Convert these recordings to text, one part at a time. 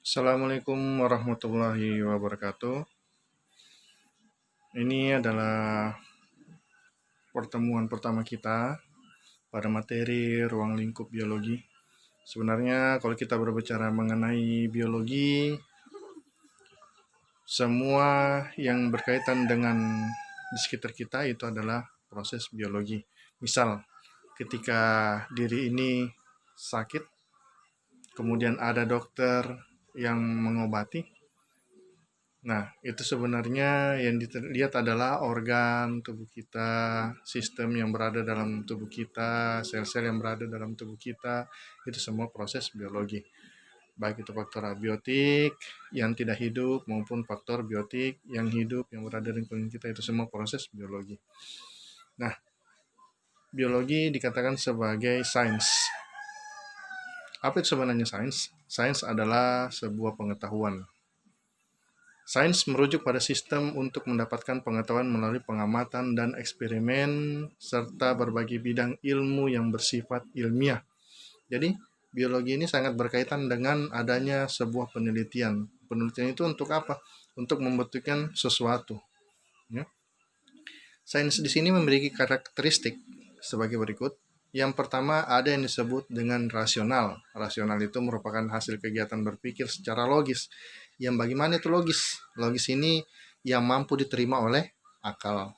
Assalamualaikum warahmatullahi wabarakatuh. Ini adalah pertemuan pertama kita pada materi ruang lingkup biologi. Sebenarnya kalau kita berbicara mengenai biologi, semua yang berkaitan dengan di sekitar kita itu adalah proses biologi. Misal, ketika diri ini sakit, kemudian ada dokter yang mengobati. Nah, itu sebenarnya yang dilihat adalah organ tubuh kita, sistem yang berada dalam tubuh kita, sel-sel yang berada dalam tubuh kita, itu semua proses biologi. Baik itu faktor abiotik yang tidak hidup maupun faktor biotik yang hidup yang berada di lingkungan kita, itu semua proses biologi. Nah, biologi dikatakan sebagai sains. Apa itu sebenarnya sains? Sains adalah sebuah pengetahuan. Sains merujuk pada sistem untuk mendapatkan pengetahuan melalui pengamatan dan eksperimen, serta berbagai bidang ilmu yang bersifat ilmiah. Jadi, biologi ini sangat berkaitan dengan adanya sebuah penelitian. Penelitian itu untuk apa? Untuk membuktikan sesuatu. Ya. Sains di sini memiliki karakteristik sebagai berikut. Yang pertama, ada yang disebut dengan rasional. Rasional itu merupakan hasil kegiatan berpikir secara logis. Yang bagaimana itu logis? Logis ini yang mampu diterima oleh akal.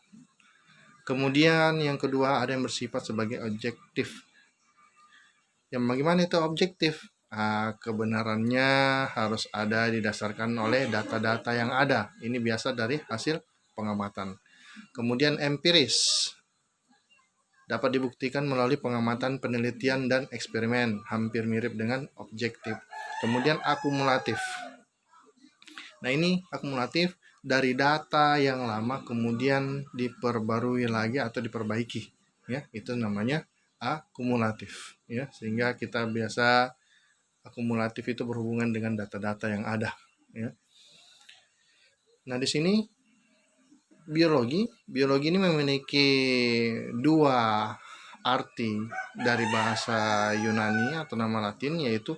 Kemudian yang kedua, ada yang bersifat sebagai objektif. Yang bagaimana itu objektif? Kebenarannya harus ada didasarkan oleh data-data yang ada. Ini biasa dari hasil pengamatan. Kemudian empiris. Dapat dibuktikan melalui pengamatan, penelitian, dan eksperimen, hampir mirip dengan objektif. Kemudian akumulatif. Nah, ini akumulatif dari data yang lama kemudian diperbarui lagi atau diperbaiki. Ya, itu namanya akumulatif. Ya, sehingga kita biasa akumulatif itu berhubungan dengan data-data yang ada. Ya. Nah, di sini biologi ini memiliki dua arti dari bahasa Yunani atau nama Latin, yaitu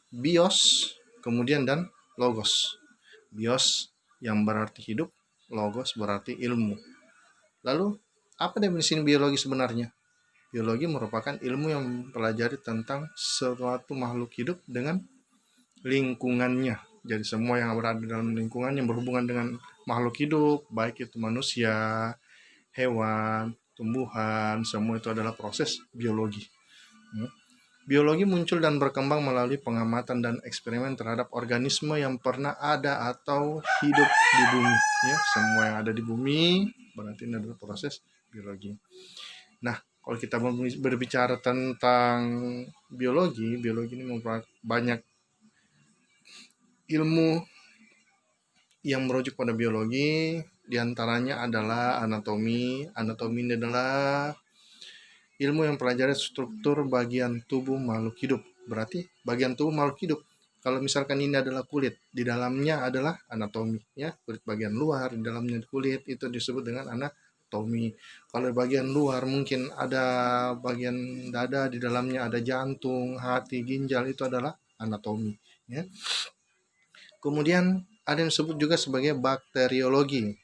bios, kemudian dan logos. Bios yang berarti hidup, logos berarti ilmu. Lalu, apa definisi biologi sebenarnya? Biologi merupakan ilmu yang mempelajari tentang suatu makhluk hidup dengan lingkungannya. Jadi semua yang berada dalam lingkungan yang berhubungan dengan makhluk hidup, baik itu manusia, hewan, tumbuhan, semua itu adalah proses biologi. Biologi muncul dan berkembang melalui pengamatan dan eksperimen terhadap organisme yang pernah ada atau hidup di bumi. Ya, semua yang ada di bumi berarti ini adalah proses biologi. Nah, kalau kita berbicara tentang biologi ini merupakan banyak ilmu yang merujuk pada biologi. Diantaranya adalah anatomi. Anatomi ini adalah ilmu yang pelajari struktur bagian tubuh makhluk hidup. Berarti bagian tubuh makhluk hidup. Kalau misalkan ini adalah kulit, di dalamnya adalah anatomi, ya. Kulit bagian luar, di dalamnya kulit, itu disebut dengan anatomi. Kalau bagian luar mungkin ada bagian dada, di dalamnya ada jantung, hati, ginjal, itu adalah anatomi, ya. Kemudian ada yang disebut juga sebagai bakteriologi.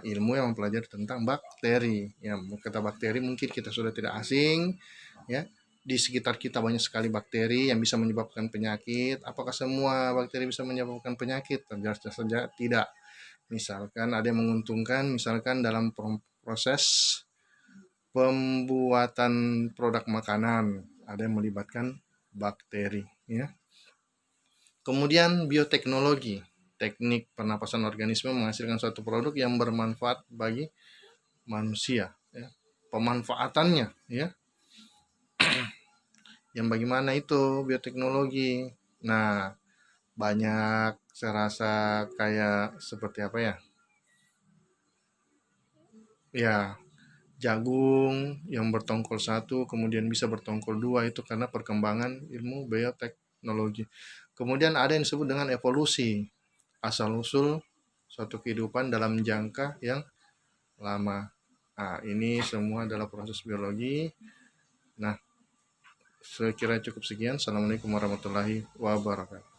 Ilmu yang mempelajari tentang bakteri. Ya, kata bakteri mungkin kita sudah tidak asing, ya. Di sekitar kita banyak sekali bakteri yang bisa menyebabkan penyakit. Apakah semua bakteri bisa menyebabkan penyakit? Ternyata saja tidak. Misalkan ada yang menguntungkan, misalkan dalam proses pembuatan produk makanan, ada yang melibatkan bakteri, ya. Kemudian bioteknologi, teknik pernapasan organisme menghasilkan suatu produk yang bermanfaat bagi manusia. Ya. Pemanfaatannya, ya. Yang bagaimana itu bioteknologi? Nah, banyak saya rasa kayak seperti apa ya? Ya, jagung yang bertongkol satu kemudian bisa bertongkol dua, itu karena perkembangan ilmu bioteknologi. Kemudian ada yang disebut dengan evolusi, asal-usul suatu kehidupan dalam jangka yang lama. Ini semua adalah proses biologi. Nah, saya kira cukup sekian. Assalamualaikum warahmatullahi wabarakatuh.